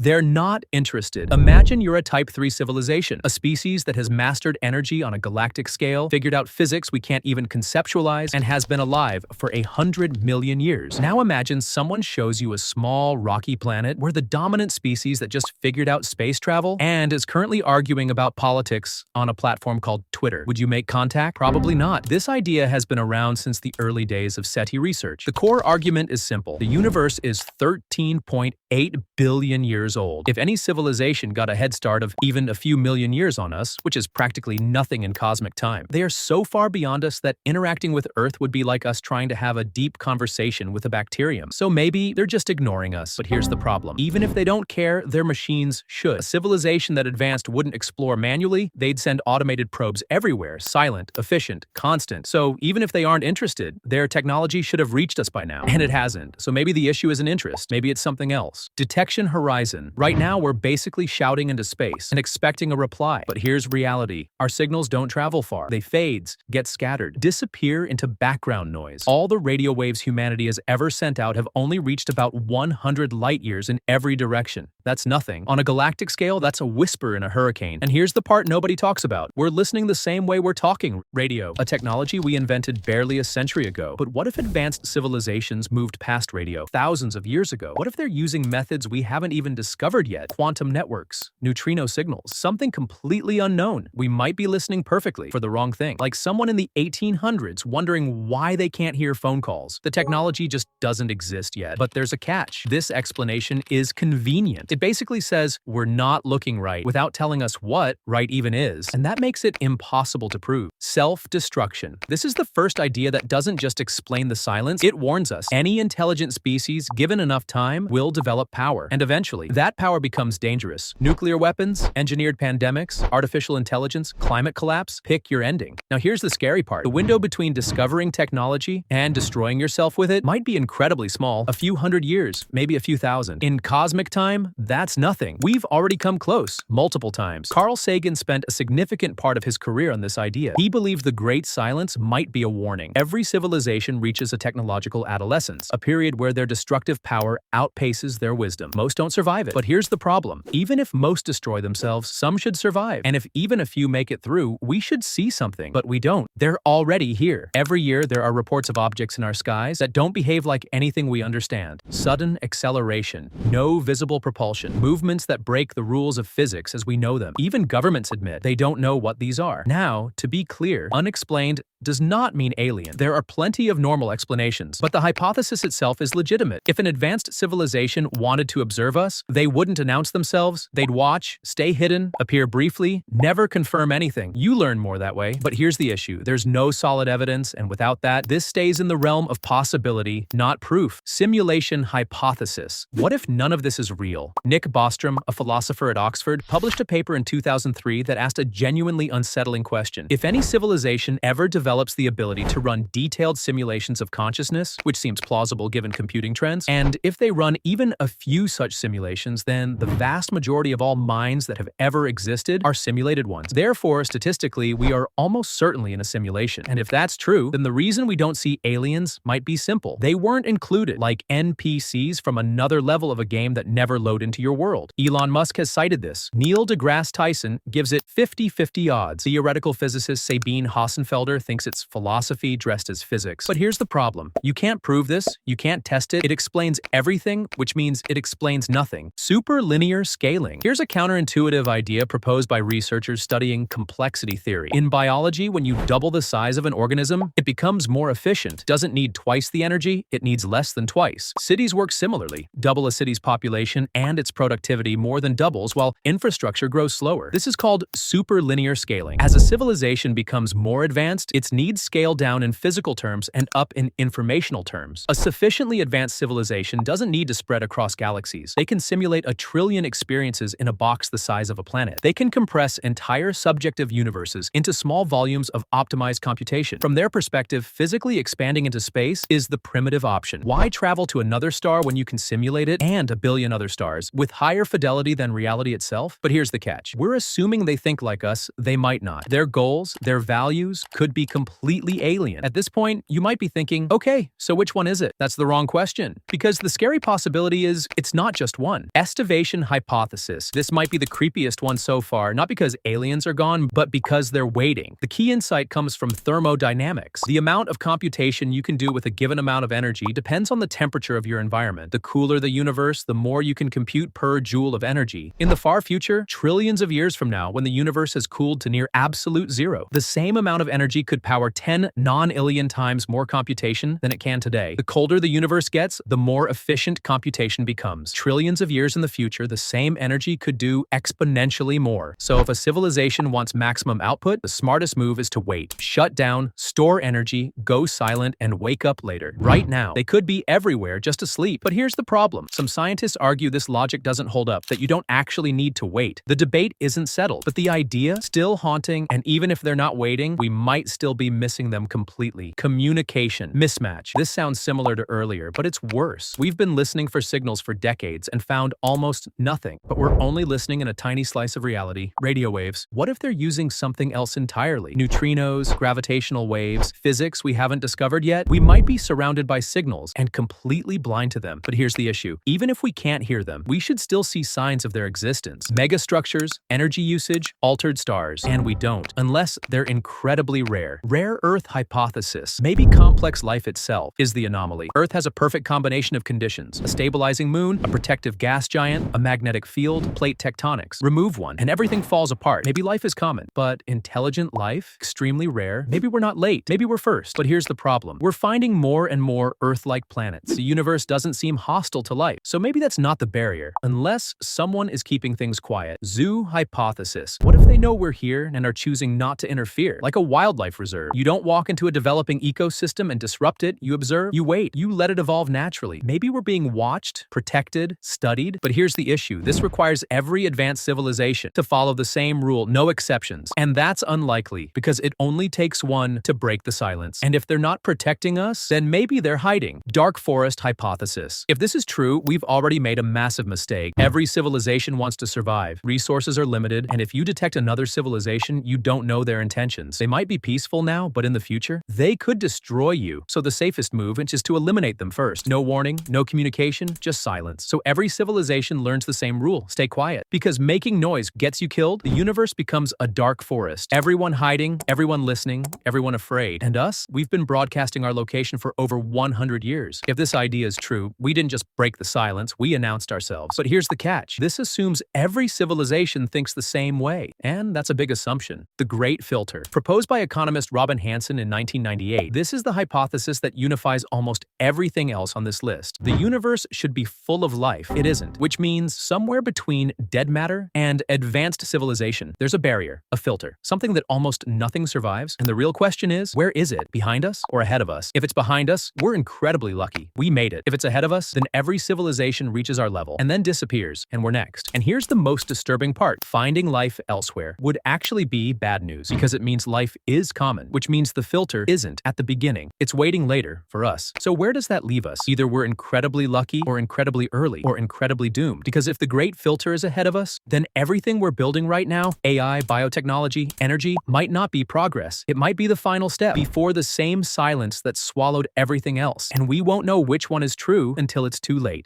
They're not interested. Imagine you're a Type 3 civilization, a species that has mastered energy on a galactic scale, figured out physics we can't even conceptualize, and has been alive for 100 million years. Now imagine someone shows you a small, rocky planet where the dominant species that just figured out space travel and is currently arguing about politics on a platform called Twitter. Would you make contact? Probably not. This idea has been around since the early days of SETI research. The core argument is simple. The universe is 13.8 billion years old. If any civilization got a head start of even a few million years on us, which is practically nothing in cosmic time, they are so far beyond us that interacting with Earth would be like us trying to have a deep conversation with a bacterium. So maybe they're just ignoring us. But here's the problem. Even if they don't care, their machines should. A civilization that advanced wouldn't explore manually, they'd send automated probes everywhere, silent, efficient, constant. So even if they aren't interested, their technology should have reached us by now. And it hasn't. So maybe the issue isn't interest. Maybe it's something else. Detection horizon. Right now, we're basically shouting into space and expecting a reply. But here's reality. Our signals don't travel far. They fade, get scattered, disappear into background noise. All the radio waves humanity has ever sent out have only reached about 100 light years in every direction. That's nothing. On a galactic scale, that's a whisper in a hurricane. And here's the part nobody talks about. We're listening the same way we're talking. Radio, a technology we invented barely a century ago. But what if advanced civilizations moved past radio thousands of years ago? What if they're using methods we haven't even discovered yet? Quantum networks, neutrino signals, something completely unknown. We might be listening perfectly for the wrong thing. Like someone in the 1800s wondering why they can't hear phone calls. The technology just doesn't exist yet. But there's a catch. This explanation is convenient. It basically says we're not looking right without telling us what right even is. And that makes it impossible to prove. Self-destruction. This is the first idea that doesn't just explain the silence, it warns us. Any intelligent species, given enough time, will develop power. And eventually, that power becomes dangerous. Nuclear weapons, engineered pandemics, artificial intelligence, climate collapse, pick your ending. Now here's the scary part. The window between discovering technology and destroying yourself with it might be incredibly small. A few hundred years, maybe a few thousand. In cosmic time, that's nothing. We've already come close, multiple times. Carl Sagan spent a significant part of his career on this idea. He believed the Great Silence might be a warning. Every civilization reaches a technological adolescence, a period where their destructive power outpaces their wisdom. Most don't survive it. But here's the problem. Even if most destroy themselves, some should survive. And if even a few make it through, we should see something. But we don't. They're already here. Every year, there are reports of objects in our skies that don't behave like anything we understand. Sudden acceleration, no visible propulsion, movements that break the rules of physics as we know them. Even governments admit they don't know what these are. Now, to be clear, unexplained does not mean alien. There are plenty of normal explanations, but the hypothesis itself is legitimate. If an advanced civilization wanted to observe us, they wouldn't announce themselves, they'd watch, stay hidden, appear briefly, never confirm anything. You learn more that way. But here's the issue. There's no solid evidence, and without that, this stays in the realm of possibility, not proof. Simulation hypothesis. What if none of this is real? Nick Bostrom, a philosopher at Oxford, published a paper in 2003 that asked a genuinely unsettling question. If any civilization ever develops the ability to run detailed simulations of consciousness, which seems plausible given computing trends, and if they run even a few such simulations, then the vast majority of all minds that have ever existed are simulated ones. Therefore, statistically, we are almost certainly in a simulation. And if that's true, then the reason we don't see aliens might be simple. They weren't included, like NPCs from another level of a game that never load into your world. Elon Musk has cited this. Neil deGrasse Tyson gives it 50-50 odds. Theoretical physicist Sabine Hossenfelder thinks it's philosophy dressed as physics. But here's the problem. You can't prove this, you can't test it. It explains everything, which means it explains nothing. Superlinear scaling. Here's a counterintuitive idea proposed by researchers studying complexity theory. In biology, when you double the size of an organism, it becomes more efficient. Doesn't need twice the energy, it needs less than twice. Cities work similarly. Double a city's population and its productivity more than doubles while infrastructure grows slower. This is called superlinear scaling. As a civilization becomes more advanced, its needs scale down in physical terms and up in informational terms. A sufficiently advanced civilization doesn't need to spread across galaxies. They can simulate 1 trillion experiences in a box the size of a planet. They can compress entire subjective universes into small volumes of optimized computation. From their perspective, physically expanding into space is the primitive option. Why travel to another star when you can simulate it and a billion other stars? with higher fidelity than reality itself. But here's the catch. We're assuming they think like us, they might not. Their goals, their values could be completely alien. At this point, you might be thinking, okay, so which one is it? That's the wrong question. Because the scary possibility is, it's not just one. Estivation hypothesis. This might be the creepiest one so far, not because aliens are gone, but because they're waiting. The key insight comes from thermodynamics. The amount of computation you can do with a given amount of energy depends on the temperature of your environment. The cooler the universe, the more you can compute per joule of energy. In the far future, trillions of years from now, when the universe has cooled to near absolute zero, the same amount of energy could power 10 non-alien times more computation than it can today. The colder the universe gets, the more efficient computation becomes. Trillions of years in the future, the same energy could do exponentially more. So if a civilization wants maximum output, the smartest move is to wait. Shut down, store energy, go silent, and wake up later. Right now, they could be everywhere just asleep. But here's the problem. Some scientists argue this logic doesn't hold up, that you don't actually need to wait. The debate isn't settled, but the idea still haunting, and even if they're not waiting, we might still be missing them completely. Communication. Mismatch. This sounds similar to earlier, but it's worse. We've been listening for signals for decades and found almost nothing, but we're only listening in a tiny slice of reality. Radio waves. What if they're using something else entirely? Neutrinos, gravitational waves, physics we haven't discovered yet? We might be surrounded by signals and completely blind to them. But here's the issue. Even if we can't hear them, we should still see signs of their existence. Megastructures, energy usage, altered stars. And we don't, unless they're incredibly rare. Rare Earth hypothesis. Maybe complex life itself is the anomaly. Earth has a perfect combination of conditions. A stabilizing moon, a protective gas giant, a magnetic field, plate tectonics. Remove one, and everything falls apart. Maybe life is common, but intelligent life? Extremely rare? Maybe we're not late. Maybe we're first. But here's the problem. We're finding more and more Earth-like planets. The universe doesn't seem hostile to life. So maybe that's not the barrier, unless someone is keeping things quiet. Zoo hypothesis. What if they know we're here and are choosing not to interfere? Like a wildlife reserve. You don't walk into a developing ecosystem and disrupt it. You observe, you wait, you let it evolve naturally. Maybe we're being watched, protected, studied. But here's the issue. This requires every advanced civilization to follow the same rule, no exceptions. And that's unlikely, because it only takes one to break the silence. And if they're not protecting us, then maybe they're hiding. Dark forest hypothesis. If this is true, we've already made a massive mistake. Every civilization wants to survive. Resources are limited, and if you detect another civilization, you don't know their intentions. They might be peaceful now, but in the future, they could destroy you. So the safest move is to eliminate them first. No warning, no communication, just silence. So every civilization learns the same rule. Stay quiet. Because making noise gets you killed, the universe becomes a dark forest. Everyone hiding, everyone listening, everyone afraid. And us? We've been broadcasting our location for over 100 years. If this idea is true, we didn't just break the silence, we announced ourselves. But here's the catch. This assumes every civilization thinks the same way. And that's a big assumption. The Great Filter. Proposed by economist Robin Hanson in 1998, this is the hypothesis that unifies almost everything else on this list. The universe should be full of life. It isn't, which means somewhere between dead matter and advanced civilization, there's a barrier, a filter, something that almost nothing survives. And the real question is, where is it? Behind us or ahead of us? If it's behind us, we're incredibly lucky. We made it. If it's ahead of us, then every civilization reaches our level and then disappears, and we're next. And here's the most disturbing part. Finding life elsewhere would actually be bad news, because it means life is common, which means the filter isn't at the beginning. It's waiting later for us. So where does that leave us? Either we're incredibly lucky or incredibly early or incredibly doomed. Because if the great filter is ahead of us, then everything we're building right now, AI, biotechnology, energy, might not be progress. It might be the final step before the same silence that swallowed everything else. And we won't know which one is true until it's too late.